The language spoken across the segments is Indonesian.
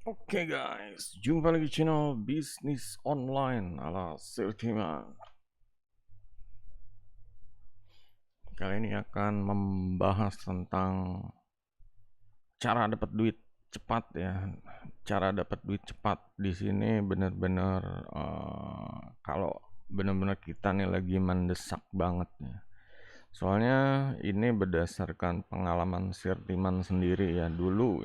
Oke guys, jumpa lagi channel bisnis online ala Sirtiman. Kali ini akan membahas tentang cara dapat duit cepat ya. Cara dapat duit cepat di sini benar-benar kalau benar-benar kita nih lagi mendesak banget ya. Soalnya ini berdasarkan pengalaman Sirtiman sendiri ya dulu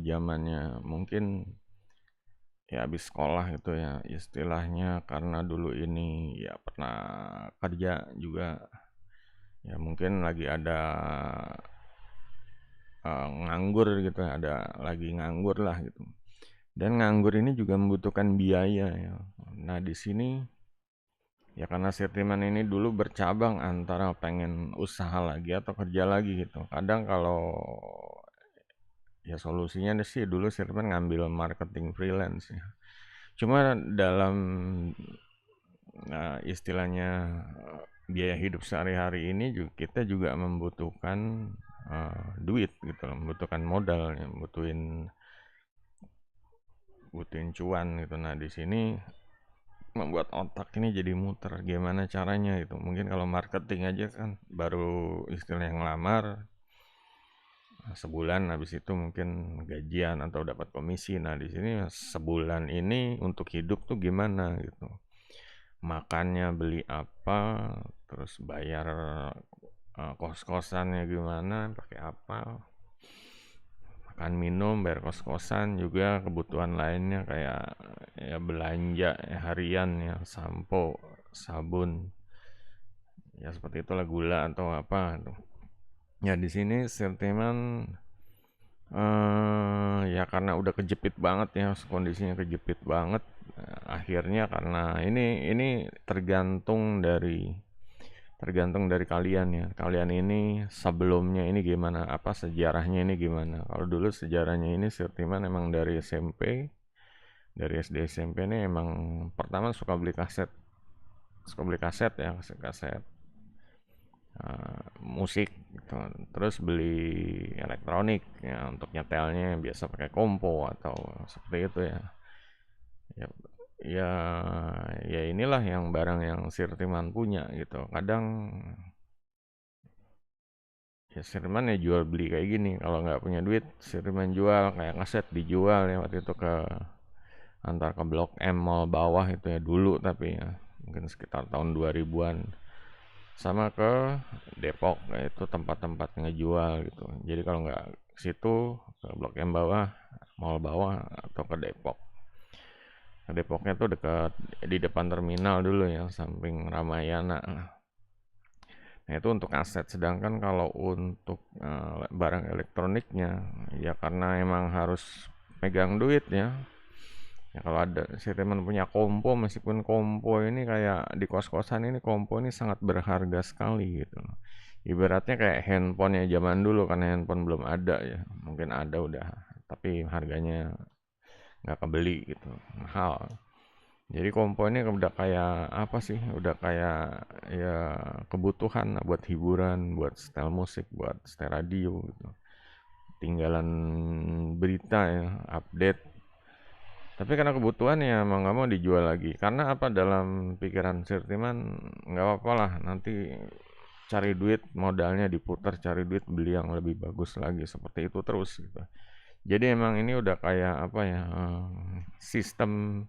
zamannya mungkin ya habis sekolah gitu ya istilahnya karena dulu ini ya pernah kerja juga ya mungkin lagi ada nganggur gitu ya, ada lagi nganggur lah gitu dan nganggur ini juga membutuhkan biaya ya. Nah di sini ya karena Sirtiman ini dulu bercabang antara pengen usaha lagi atau kerja lagi gitu. Kadang kalau ya solusinya sih dulu Sirtiman ngambil marketing freelance ya. Cuma dalam istilahnya biaya hidup sehari-hari ini juga kita juga membutuhkan duit gitu loh, membutuhkan modal, ya, butuhin butuhin cuan gitu. Nah di sini membuat otak ini jadi muter gimana caranya gitu. Mungkin kalau marketing aja kan baru istilahnya ngelamar sebulan habis itu mungkin gajian atau dapat komisi. Nah di sini sebulan ini untuk hidup tuh gimana gitu. Makannya beli apa, terus bayar kos-kosannya gimana, pakai apa, makan minum, bayar kos-kosan juga kebutuhan lainnya kayak ya belanja ya, harian ya, sampo, sabun, ya seperti itulah gula atau apa tuh. Ya di sini sentimen ya karena udah kejepit banget ya kondisinya kejepit banget akhirnya karena ini tergantung dari kalian ya. Kalian ini sebelumnya ini gimana? Apa sejarahnya ini gimana? Kalau dulu sejarahnya ini Sirtiman emang dari SMP, dari SD SMP ini emang pertama suka beli kaset ya, kaset, kaset musik gitu. Terus beli elektronik ya untuk nyetelnya biasa pakai kompo atau seperti itu ya. Ya, ya, ya inilah yang barang yang Sirtiman punya gitu. Kadang ya Sirman ya jual beli kayak gini kalau nggak punya duit Sirman jual kayak kaset dijual ya waktu itu ke antar ke Blok M mall bawah itu ya dulu tapi ya mungkin sekitar tahun 2000-an sama ke Depok ya, itu tempat-tempat ngejual gitu jadi kalau nggak ke situ ke Blok M bawah mall bawah atau ke Depok. Depoknya tuh dekat di depan terminal dulu ya samping Ramayana. Nah, itu untuk aset. Sedangkan kalau untuk barang elektroniknya, ya karena emang harus megang duit ya. Ya kalau ada si teman punya kompo, meskipun kompo ini kayak di kos-kosan ini kompo ini sangat berharga sekali gitu. Ibaratnya kayak handphone ya zaman dulu karena handphone belum ada ya. Mungkin ada udah, tapi harganya nggak kebeli gitu, mahal. Jadi kompo ini udah kayak apa sih? Udah kayak ya kebutuhan lah buat hiburan, buat setel musik, buat setel radio gitu. Tinggalan berita ya, update. Tapi karena kebutuhan ya mau nggak mau dijual lagi. Karena apa dalam pikiran Sirtiman nggak apa-apa lah nanti cari duit modalnya diputar cari duit beli yang lebih bagus lagi seperti itu terus gitu. Jadi emang ini udah kayak apa ya sistem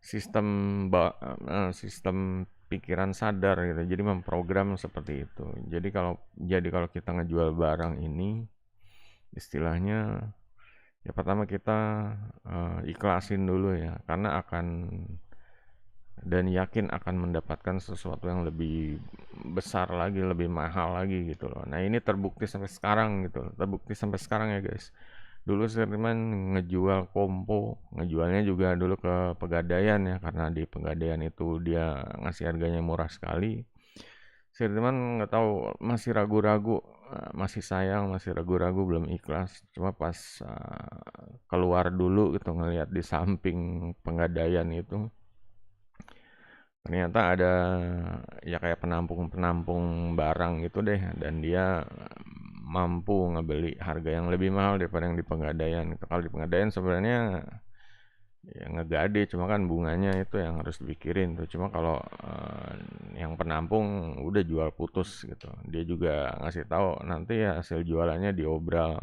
sistem sistem pikiran sadar gitu. Jadi memprogram seperti itu. Jadi kalau kita ngejual barang ini istilahnya ya pertama kita ikhlasin dulu ya karena akan dan yakin akan mendapatkan sesuatu yang lebih besar lagi, lebih mahal lagi gitu loh. Nah, ini terbukti sampai sekarang gitu loh. Terbukti sampai sekarang ya, guys. Dulu Sirman ngejual kompo, ngejualnya juga dulu ke Pegadaian ya, karena di Pegadaian itu dia ngasih harganya murah sekali. Sirman nggak tahu, masih ragu-ragu, masih sayang, masih ragu-ragu, belum ikhlas. Cuma pas keluar dulu gitu ngelihat di samping Pegadaian itu, ternyata ada ya kayak penampung-penampung barang gitu deh, dan dia mampu ngebeli harga yang lebih mahal daripada yang di Pegadaian gitu. Kalau di Pegadaian sebenarnya ya ngegade, cuma kan bunganya itu yang harus dipikirin tuh. Cuma kalau yang penampung udah jual putus gitu. Dia juga ngasih tahu nanti ya hasil jualannya diobral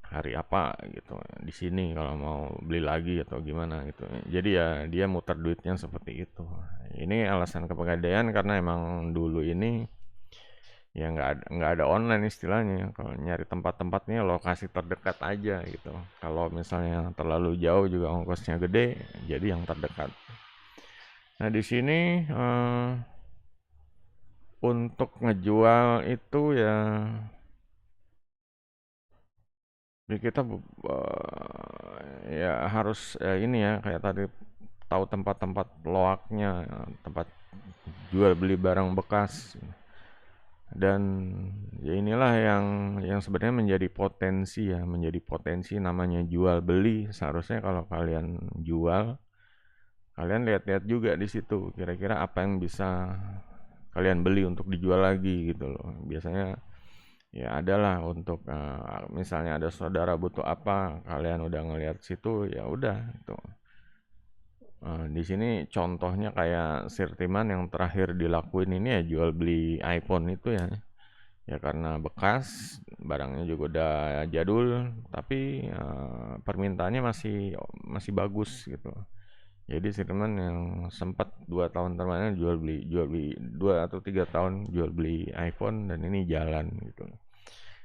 hari apa gitu di sini kalau mau beli lagi atau gimana gitu. Jadi ya dia muter duitnya seperti itu. Ini alasan ke Pegadaian karena emang dulu ini ya nggak ada online istilahnya. Kalau nyari tempat-tempatnya lokasi terdekat aja gitu. Kalau misalnya terlalu jauh juga ongkosnya gede, jadi yang terdekat. Nah di sini untuk ngejual itu ya, ya kita ya harus ini ya kayak tadi tahu tempat-tempat loaknya, tempat jual beli barang bekas. Dan ya inilah yang sebenarnya menjadi potensi namanya jual beli. Seharusnya kalau kalian jual, kalian lihat-lihat juga di situ kira-kira apa yang bisa kalian beli untuk dijual lagi gitu loh. Biasanya ya adalah untuk misalnya ada saudara butuh apa, kalian udah ngelihat situ ya udah itu. Di sini contohnya kayak Sirtiman yang terakhir dilakuin ini ya jual beli iPhone itu ya. Ya karena bekas, barangnya juga udah jadul, tapi permintaannya masih masih bagus gitu. Jadi Sirman yang sempat 2 tahun termana jual beli 2 atau 3 tahun jual beli iPhone dan ini jalan gitu.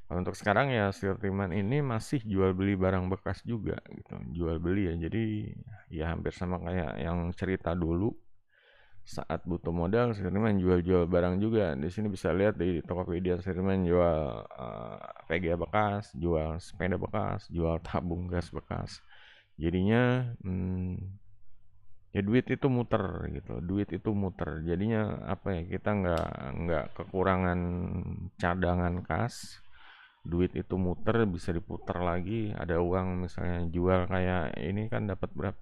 Kalau untuk sekarang ya Sirman ini masih jual beli barang bekas juga gitu, jual beli ya. Jadi ya hampir sama kayak yang cerita dulu saat butuh modal Sirman jual-jual barang juga. Di sini bisa lihat di Tokopedia Sirman jual VGA bekas, jual sepeda bekas, jual tabung gas bekas. Jadinya ya duit itu muter gitu, duit itu muter. Jadinya apa ya, kita nggak kekurangan cadangan kas. Duit itu muter bisa diputar lagi. Ada uang misalnya jual kayak ini kan dapat berapa?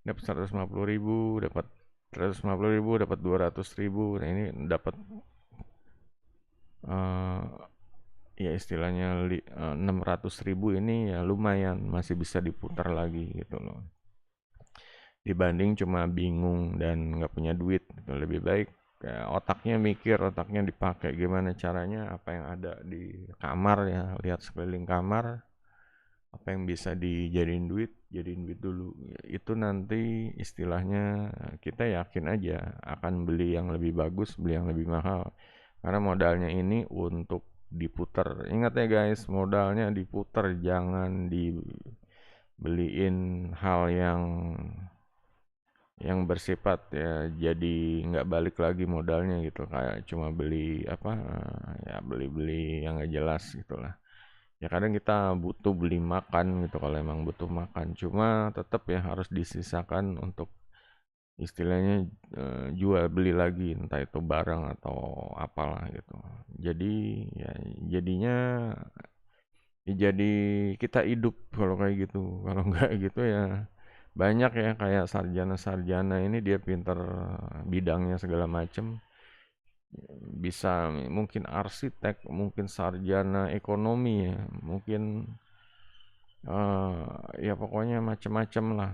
Dapat 150.000, dapat 150.000, dapat 200.000. Nah ini dapat eh, ya istilahnya 600.000 ini ya lumayan masih bisa diputar lagi gitu loh. Dibanding cuma bingung dan nggak punya duit gitu. Lebih baik kayak otaknya mikir, otaknya dipakai gimana caranya apa yang ada di kamar ya, lihat sekeliling kamar apa yang bisa dijadiin duit, jadiin duit dulu. Itu nanti istilahnya kita yakin aja akan beli yang lebih bagus, beli yang lebih mahal. Karena modalnya ini untuk diputer. Ingat ya guys, modalnya diputer, jangan dibeliin hal yang bersifat ya jadi nggak balik lagi modalnya gitu, kayak cuma beli apa ya beli-beli yang nggak jelas gitulah. Ya kadang kita butuh beli makan gitu kalau emang butuh makan, cuma tetap ya harus disisakan untuk istilahnya jual beli lagi entah itu barang atau apalah gitu. Jadi ya jadinya ya jadi kita hidup kalau kayak gitu. Kalau nggak gitu ya banyak ya kayak sarjana-sarjana ini dia pinter bidangnya segala macem, bisa mungkin arsitek, mungkin sarjana ekonomi ya, mungkin ya pokoknya macam-macam lah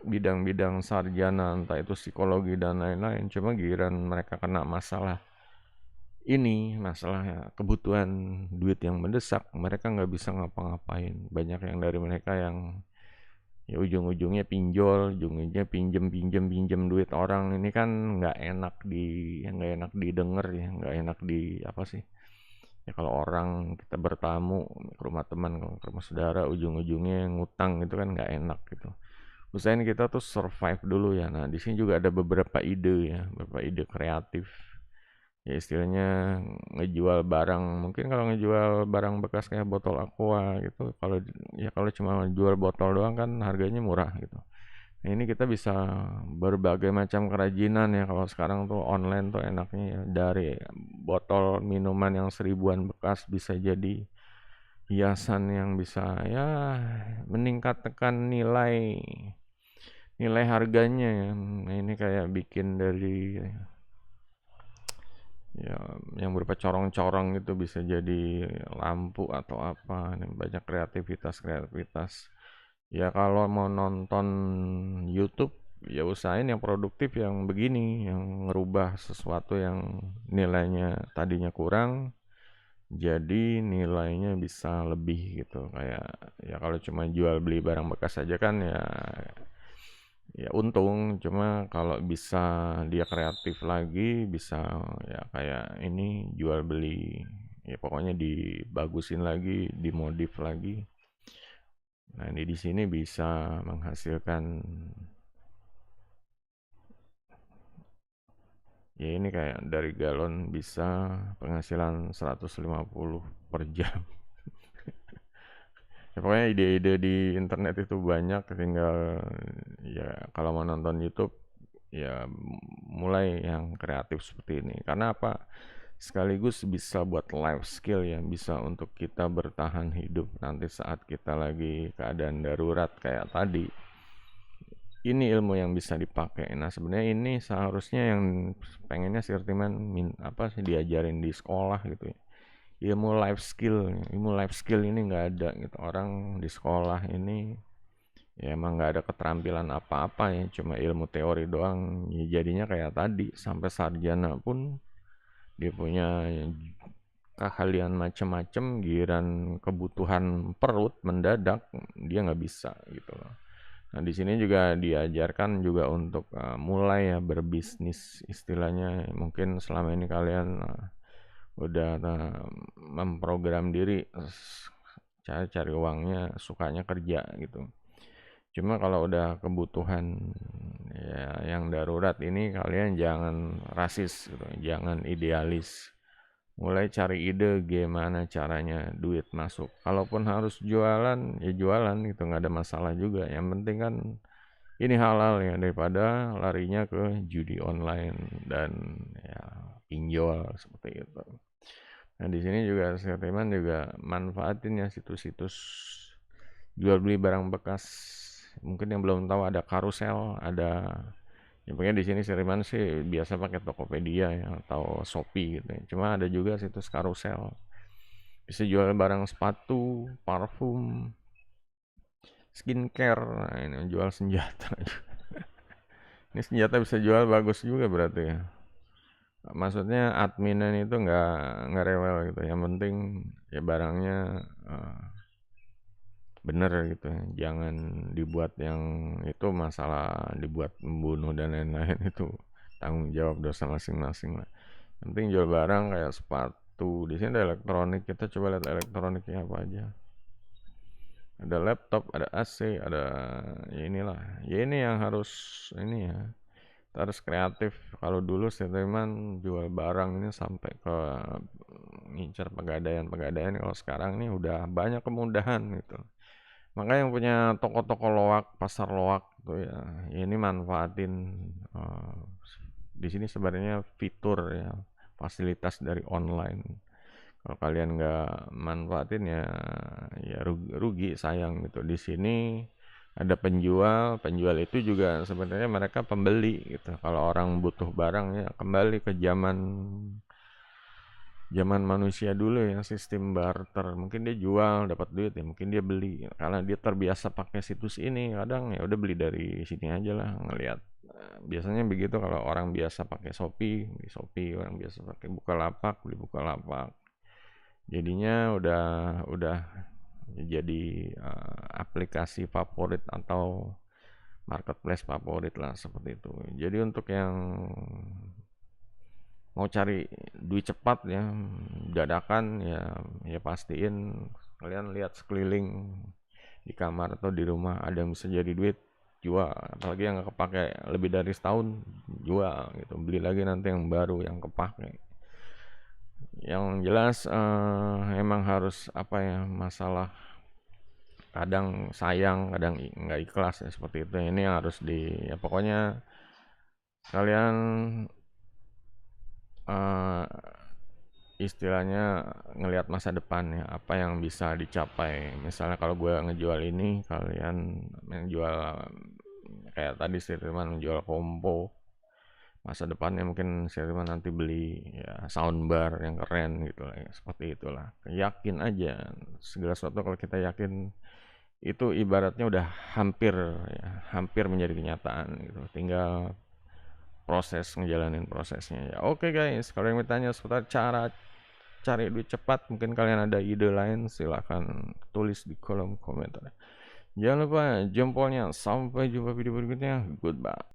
bidang-bidang sarjana entah itu psikologi dan lain-lain. Cuma giliran mereka kena masalah ini, masalah ya, kebutuhan duit yang mendesak, mereka nggak bisa ngapa-ngapain. Banyak yang dari mereka yang ya ujung-ujungnya pinjol, ujung-ujungnya pinjem duit orang. Ini kan nggak enak didengar ya, nggak enak di apa sih, ya kalau orang kita bertamu ke rumah teman, ke rumah saudara, ujung-ujungnya ngutang gitu kan nggak enak gitu. Usahain kita tuh survive dulu ya. Nah di sini juga ada beberapa ide ya, beberapa ide kreatif. Ya istilahnya ngejual barang, mungkin kalau ngejual barang bekas kayak botol aqua gitu, kalau cuma jual botol doang kan harganya murah gitu. Nah, ini kita bisa berbagai macam kerajinan ya, kalau sekarang tuh online tuh enaknya ya, dari botol minuman yang 1.000-an bekas bisa jadi hiasan yang bisa ya meningkatkan nilai nilai harganya ya. Nah, ini kayak bikin dari ya yang berupa corong-corong itu bisa jadi lampu atau apa. Ini banyak kreativitas. Ya kalau mau nonton YouTube ya usahain yang produktif yang begini, yang ngerubah sesuatu yang nilainya tadinya kurang jadi nilainya bisa lebih gitu. Kayak ya kalau cuma jual beli barang bekas aja kan ya untung, cuma kalau bisa dia kreatif lagi, bisa ya kayak ini jual beli, ya pokoknya dibagusin lagi, dimodif lagi. Nah, ini di sini bisa menghasilkan, ya ini kayak dari galon bisa penghasilan 150 per jam. Ya, pokoknya ide-ide di internet itu banyak, tinggal ya kalau mau nonton YouTube ya mulai yang kreatif seperti ini. Karena apa? Sekaligus bisa buat life skill ya, bisa untuk kita bertahan hidup nanti saat kita lagi keadaan darurat kayak tadi. Ini ilmu yang bisa dipakai. Nah, sebenarnya ini seharusnya yang pengennya Sirtiman apa sih diajarin di sekolah gitu ya. Ilmu life skill ini nggak ada gitu. Orang di sekolah ini ya emang nggak ada keterampilan apa-apa ya, cuma ilmu teori doang. Ya, jadinya kayak tadi, sampai sarjana pun dia punya keahlian macem-macem, giliran kebutuhan perut mendadak dia nggak bisa gitu loh. Nah, di sini juga diajarkan juga untuk mulai ya berbisnis istilahnya. Mungkin selama ini kalian udah memprogram diri cari uangnya, sukanya kerja gitu. Cuma kalau udah kebutuhan ya yang darurat ini, kalian jangan rasis gitu, jangan idealis. Mulai cari ide gimana caranya duit masuk. Kalaupun harus jualan, ya jualan gitu, nggak ada masalah juga. Yang penting kan ini halal ya, daripada larinya ke judi online dan ya pinjol seperti itu. Nah, di sini juga Sirtiman juga manfaatin ya situs-situs jual beli barang bekas. Mungkin yang belum tahu ada Carousel, ada ya pokoknya di sini Sirtiman sih biasa pakai Tokopedia ya atau Shopee gitu ya. Cuma ada juga situs Carousel. Bisa jual barang sepatu, parfum, skincare. Nah, ini jual senjata. Ini senjata bisa jual bagus juga berarti ya. Maksudnya adminnya itu nggak rewel gitu. Yang penting ya barangnya eh, bener gitu ya. Jangan dibuat yang itu masalah dibuat membunuh dan lain-lain itu tanggung jawab dosa masing-masing lah. Yang penting jual barang kayak sepatu. Di sini ada elektronik. Kita coba lihat elektroniknya apa aja. Ada laptop, ada AC, ada ya inilah. Ya ini yang harus ini ya. Kita harus kreatif. Kalau dulu Sirtiman jual barang ini sampai ke ngincar pegadaian-pegadaian. Kalau sekarang ini udah banyak kemudahan gitu. Makanya yang punya toko-toko loak, pasar loak tuh ya, ya ini manfaatin eh, di sini sebenarnya fitur ya, fasilitas dari online. Kalau kalian nggak manfaatin ya rugi, rugi sayang gitu. Di sini ada penjual, penjual itu juga sebenarnya mereka pembeli gitu. Kalau orang butuh barang ya kembali ke zaman zaman manusia dulu ya, sistem barter. Mungkin dia jual dapat duit ya, mungkin dia beli karena dia terbiasa pakai situs ini. Kadang ya udah beli dari sini aja lah ngelihat. Biasanya begitu kalau orang biasa pakai Shopee, di Shopee, orang biasa pakai Bukalapak, beli Bukalapak. Jadinya udah jadi aplikasi favorit atau marketplace favorit lah seperti itu. Jadi untuk yang mau cari duit cepat ya dadakan ya pastiin kalian lihat sekeliling di kamar atau di rumah ada yang bisa jadi duit, jual. Apalagi yang nggak kepake lebih dari setahun, jual gitu, beli lagi nanti yang baru yang kepake. Yang jelas emang harus apa ya, masalah kadang sayang kadang nggak ikhlas ya seperti itu. Ini harus ya pokoknya kalian eh, istilahnya ngelihat masa depan ya, apa yang bisa dicapai. Misalnya kalau gue ngejual ini, kalian menjual kayak tadi sih teman menjual kompo, masa depannya mungkin Sherman nanti beli ya soundbar yang keren gitu lah ya, seperti itulah. Yakin aja segala sesuatu kalau kita yakin itu ibaratnya udah hampir ya, hampir menjadi kenyataan gitu. Tinggal proses ngejalanin prosesnya ya. Oke guys, kalau yang bertanya seputar cara cari duit cepat, mungkin kalian ada ide lain silahkan tulis di kolom komentar. Jangan lupa jempolnya. Sampai jumpa video berikutnya. Goodbye.